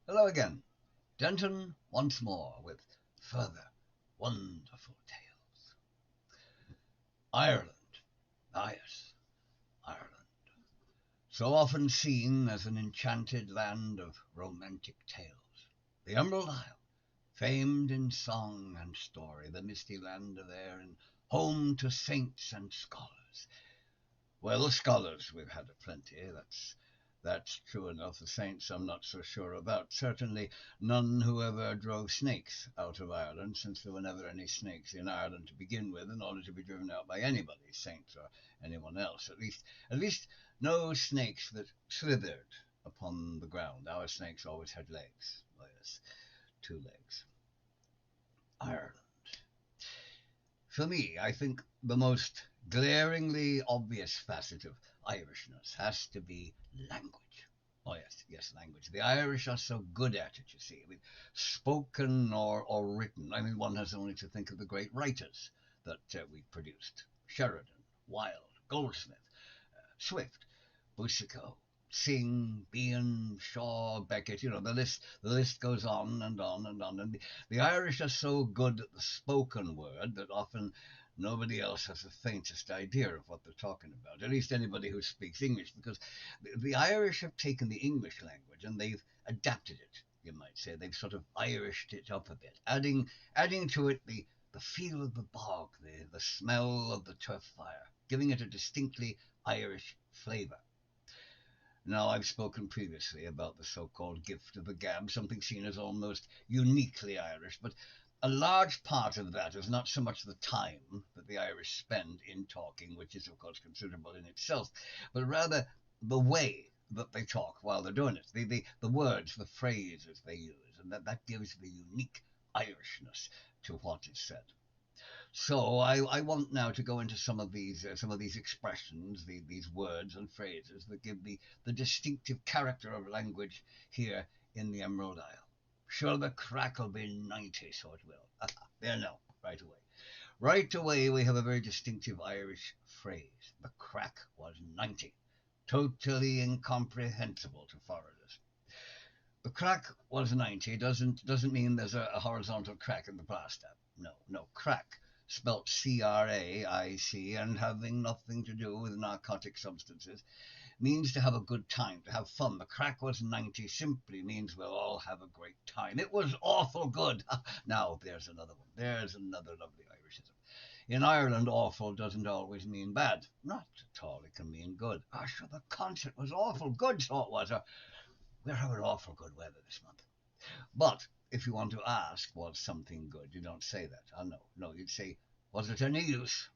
Hello again. Denton once more with further wonderful tales. Ireland. Ah, yes, Ireland. So often seen as an enchanted land of romantic tales. The Emerald Isle, famed in song and story, the misty land of Erin, home to saints and scholars. Well, scholars we've had aplenty, that's true enough. The saints I'm not so sure about. Certainly none who ever drove snakes out of Ireland, since there were never any snakes in Ireland to begin with, in order to be driven out by anybody, saints or anyone else. At least no snakes that slithered upon the ground. Our snakes always had legs. Oh yes, two legs. Ireland. For me, I think the most glaringly obvious facet of Irishness has to be language. Oh, yes, yes, language. The Irish are so good at it, you see, with spoken or written. I mean, one has only to think of the great writers that we've produced: Sheridan, Wilde, Goldsmith, Swift, Boucicault, Synge, Behan, Shaw, Beckett. The list goes on and on and on. And the Irish are so good at the spoken word that often nobody else has the faintest idea of what they're talking about. At least anybody who speaks English, because the Irish have taken the English language and they've adapted it. You might say they've sort of Irished it up a bit, adding to it the feel of the bog, the smell of the turf fire, giving it a distinctly Irish flavour. Now, I've spoken previously about the so-called gift of the gab, something seen as almost uniquely Irish, but a large part of that is not so much the time that the Irish spend in talking, which is of course considerable in itself, but rather the way that they talk while they're doing it, the words, the phrases they use, and that gives the unique Irishness to what is said. So I want now to go into some of these expressions, these words and phrases that give the distinctive character of language here in the Emerald Isle. Sure, the crack'll be 90, so it will. There now, right away. Right away, we have a very distinctive Irish phrase. The crack was 90. Totally incomprehensible to foreigners. The crack was 90 doesn't mean there's a horizontal crack in the plaster. No, no, crack, spelt Craic, and having nothing to do with narcotic substances, means to have a good time, to have fun. The crack was 90 simply means we'll all have a great time. It was awful good. Now, there's another one. There's another lovely Irishism. In Ireland, awful doesn't always mean bad. Not at all. It can mean good. Sure, the concert was awful good, so it was. We're having awful good weather this month. But if you want to ask, was something good, you don't say that. Oh, no, no, you'd say, was it any use?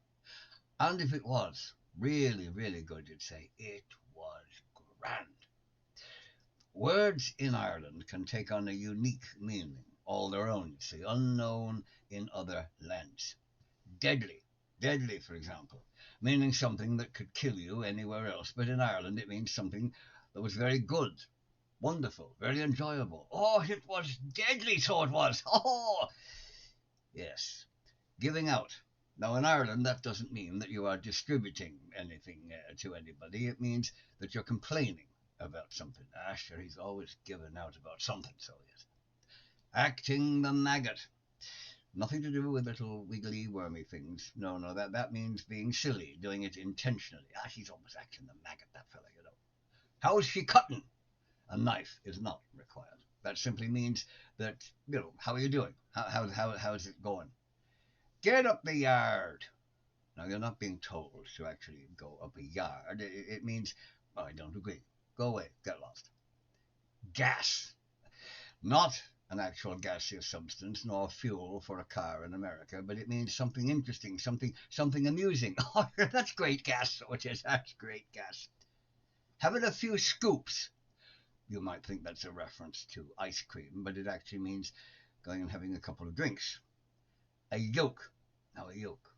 And if it was really, really good, you'd say, it was grand. Words in Ireland can take on a unique meaning, all their own, you see, unknown in other lands. Deadly, deadly, for example, meaning something that could kill you anywhere else, but in Ireland it means something that was very good, wonderful, very enjoyable. Oh, it was deadly, so it was. Oh, yes. Giving out. Now, in Ireland, that doesn't mean that you are distributing anything to anybody. It means that you're complaining about something. Sure, he's always giving out about something, so he is. Acting the maggot. Nothing to do with little wiggly wormy things. No, no, that means being silly, doing it intentionally. He's always acting the maggot, that fella, you know. How's she cutting? A knife is not required. That simply means that, how are you doing? How's it going? Get up the yard. Now, you're not being told to actually go up a yard. It means, I don't agree. Go away. Get lost. Gas. Not an actual gaseous substance, nor fuel for a car in America, but it means something interesting, something amusing. Oh, that's great gas, so it is. That's great gas. Having a few scoops. You might think that's a reference to ice cream, but it actually means going and having a couple of drinks. A yolk. Now, a yolk.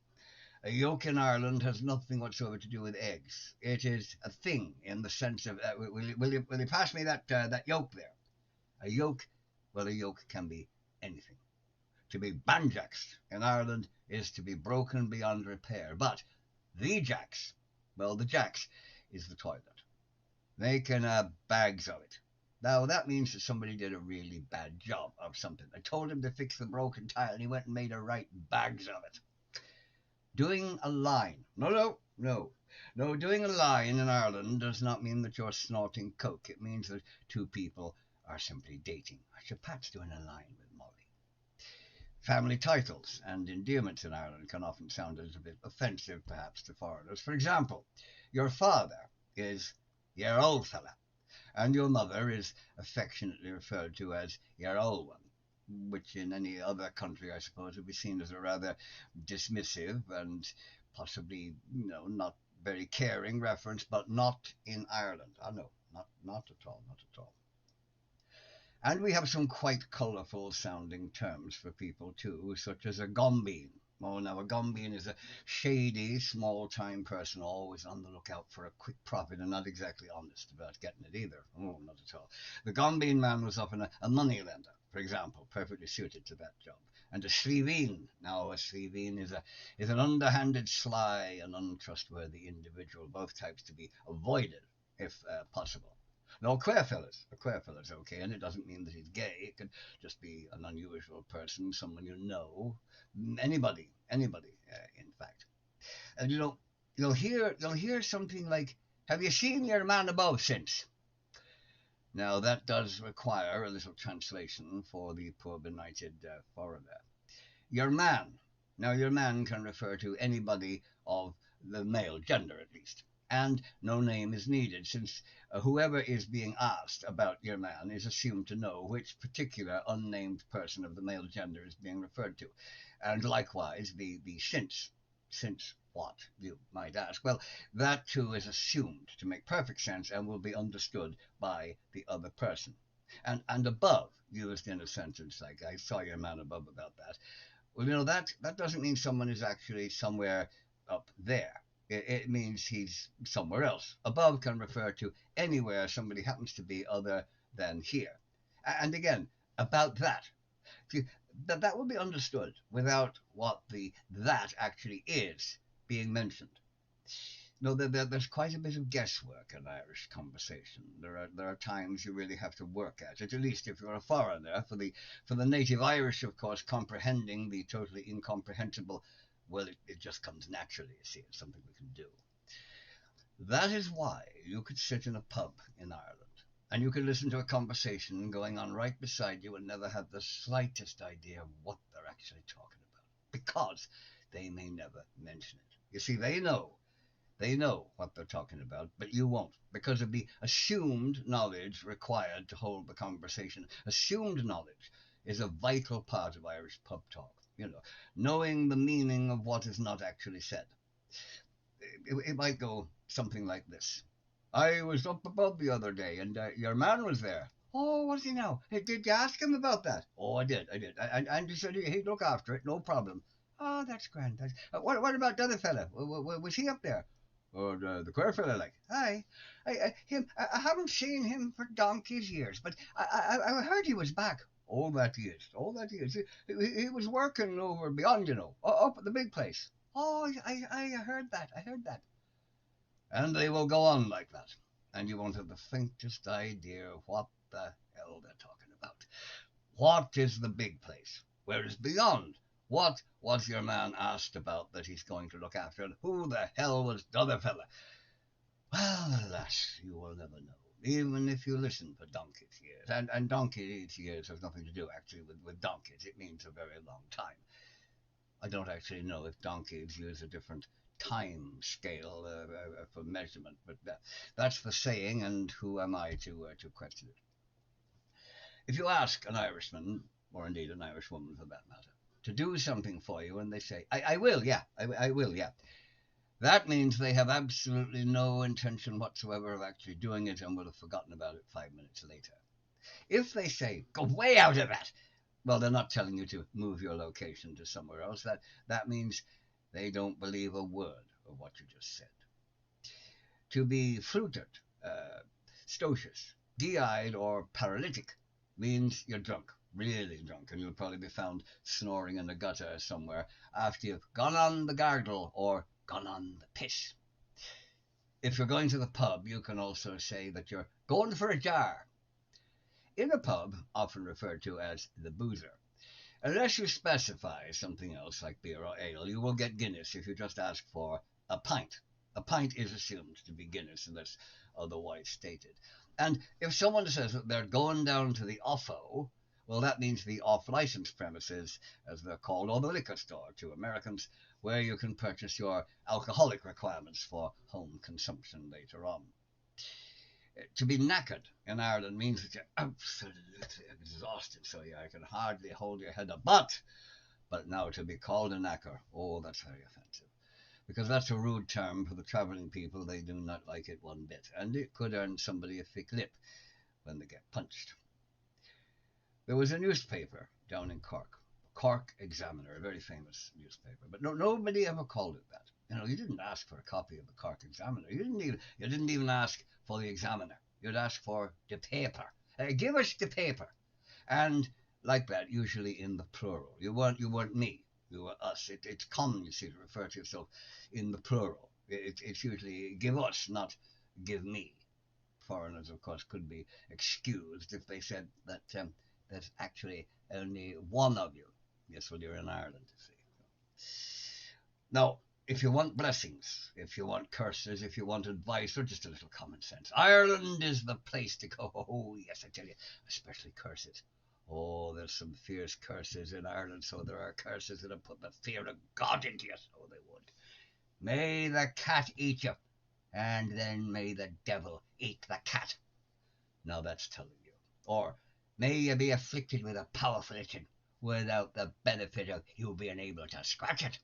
A yolk in Ireland has nothing whatsoever to do with eggs. It is a thing in the sense of, will you pass me that yolk there? A yolk, well, a yolk can be anything. To be banjaxed in Ireland is to be broken beyond repair. But the jacks, well, the jacks is the toilet. Making bags of it. Now, that means that somebody did a really bad job of something. I told him to fix the broken tile, and he went and made her write bags of it. Doing a line. No, doing a line in Ireland does not mean that you're snorting coke. It means that two people are simply dating. Actually, Pat's doing a line with Molly. Family titles and endearments in Ireland can often sound a little bit offensive, perhaps, to foreigners. For example, your father is your old fella, and your mother is affectionately referred to as your old one, which in any other country, I suppose, would be seen as a rather dismissive and possibly, not very caring reference, but not in Ireland. I know, not at all, not at all. And we have some quite colourful sounding terms for people too, such as a gombeen. Oh, now a gombeen is a shady, small-time person always on the lookout for a quick profit and not exactly honest about getting it either. Oh, not at all. The gombeen man was often a moneylender, for example, perfectly suited to that job. And a sliveen. Now, a sliveen is an underhanded, sly, and untrustworthy individual, both types to be avoided if possible. No, a queer fella's okay, and it doesn't mean that he's gay. It could just be an unusual person, someone you know, anybody, in fact. And you'll hear something like, "Have you seen your man above since?" Now that does require a little translation for the poor benighted foreigner. Your man. Now, your man can refer to anybody of the male gender, at least. And no name is needed, since whoever is being asked about your man is assumed to know which particular unnamed person of the male gender is being referred to. And likewise, the since. Since what, you might ask? Well, that too is assumed to make perfect sense and will be understood by the other person. And above, used in a sentence like, "I saw your man above about that." Well, that doesn't mean someone is actually somewhere up there. It means he's somewhere else. Above can refer to anywhere somebody happens to be other than here. And again, about that. See, that will be understood without what the that actually is being mentioned. No, there's quite a bit of guesswork in Irish conversation. There are times you really have to work at it. At least if you're a foreigner. For the native Irish, of course, comprehending the totally incomprehensible, well, it just comes naturally. You see, it's something we can do. That is why you could sit in a pub in Ireland and you could listen to a conversation going on right beside you and never have the slightest idea of what they're actually talking about, because they may never mention it. You see, they know what they're talking about, but you won't, because of the assumed knowledge required to hold the conversation. Assumed knowledge is a vital part of Irish pub talk. Knowing the meaning of what is not actually said. It might go something like this. "I was up above the other day, and your man was there." "Oh, was he now? Hey, did you ask him about that?" "Oh, I did. And he said he'd look after it, no problem." "Oh, that's grand. What about the other fella? Was he up there?" "Oh, the queer fella, like." "Aye, I haven't seen him for donkey's years, but I heard he was back." All that he is. He was working over beyond, up at the big place." "Oh, I heard that. And they will go on like that, and you won't have the faintest idea of what the hell they're talking about. What is the big place? Where is beyond? What was your man asked about that he's going to look after? And who the hell was the other fella? Well, alas, you will never know, even if you listen for donkey's years. And donkey's years has nothing to do, actually, with donkeys. It means a very long time. I don't actually know if donkeys use a different time scale for measurement, but that's the saying, and who am I to question it? If you ask an Irishman, or indeed an Irishwoman for that matter, to do something for you, and they say, "I will, yeah, I will, yeah," that means they have absolutely no intention whatsoever of actually doing it and will have forgotten about it 5 minutes later. If they say, "Go way out of that," well, they're not telling you to move your location to somewhere else. That means they don't believe a word of what you just said. To be fruitered, stocious, de-eyed, or paralytic means you're drunk, really drunk, and you'll probably be found snoring in the gutter somewhere after you've gone on the gargle or gone on the piss. If you're going to the pub, you can also say that you're going for a jar. in a pub, often referred to as the boozer. Unless you specify something else like beer or ale, you will get Guinness if you just ask for a pint. A pint is assumed to be Guinness unless otherwise stated. And if someone says that they're going down to the offo, well, that means the off-license premises, as they're called, or the liquor store to Americans, where you can purchase your alcoholic requirements for home consumption later on. To be knackered in Ireland means that you're absolutely exhausted, so you can hardly hold your head up. But now to be called a knacker, oh, that's very offensive. Because that's a rude term for the travelling people. They do not like it one bit. And it could earn somebody a thick lip when they get punched. There was a newspaper down in Cork, Cork Examiner, a very famous newspaper. But nobody ever called it that. You didn't ask for a copy of the Cork Examiner. You didn't even ask for the Examiner. You'd ask for the paper. Give us the paper. And like that, usually in the plural. You weren't me. You were us. It's common, you see, to refer to yourself in the plural. It's usually give us, not give me. Foreigners, of course, could be excused if they said that there's actually only one of you. Yes, well, you're in Ireland, you see. Now, if you want blessings, if you want curses, if you want advice, or just a little common sense, Ireland is the place to go. Oh, yes, I tell you, especially curses. Oh, there's some fierce curses in Ireland, so there are curses that have put the fear of God into you, so they would. May the cat eat you, and then may the devil eat the cat. Now that's telling you. Or, may you be afflicted with a powerful itching, without the benefit of you being able to scratch it.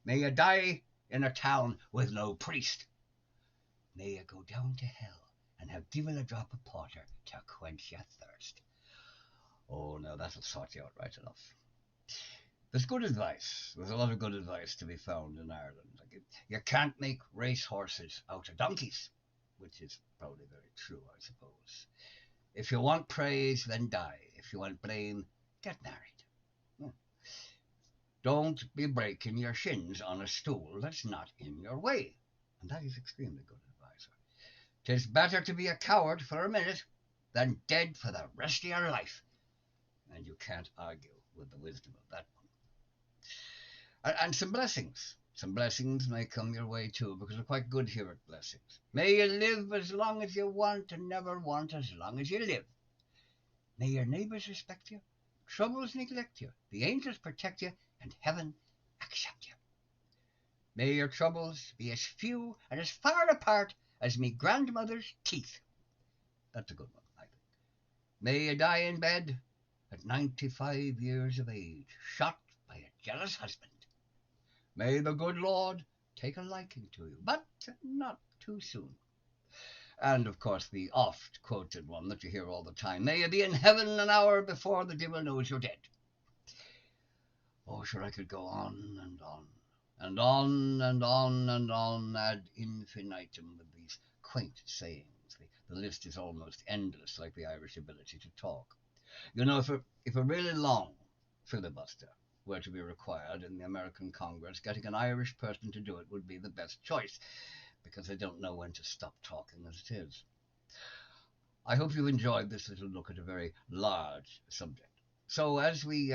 May you die in a town with no priest. May you go down to hell and have given a drop of porter to quench your thirst. Oh, no, that'll sort you out right enough. There's good advice. There's a lot of good advice to be found in Ireland. Like you can't make racehorses out of donkeys, which is probably very true, I suppose. If you want praise, then die. If you want blame, get married. Don't be breaking your shins on a stool that's not in your way. And that is extremely good advice. 'Tis better to be a coward for a minute than dead for the rest of your life. And you can't argue with the wisdom of that one. And some blessings. Some blessings may come your way too, because we're quite good here at blessings. May you live as long as you want and never want as long as you live. May your neighbours respect you, troubles neglect you, the angels protect you, and heaven accept you. May your troubles be as few and as far apart as me grandmother's teeth. That's a good one, I think. May you die in bed at 95 years of age, shot by a jealous husband. May the good Lord take a liking to you, but not too soon. And, of course, the oft-quoted one that you hear all the time. May you be in heaven an hour before the devil knows you're dead. Oh, sure, I could go on and on, and on and on and on ad infinitum with these quaint sayings. The list is almost endless, like the Irish ability to talk. If a really long filibuster were to be required in the American Congress, getting an Irish person to do it would be the best choice, because they don't know when to stop talking as it is. I hope you enjoyed this little look at a very large subject. So as we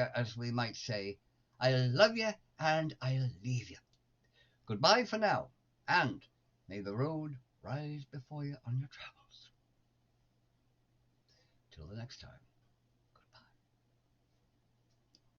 might say, I'll love you and I'll leave you. Goodbye for now, and may the road rise before you on your travels. Till the next time.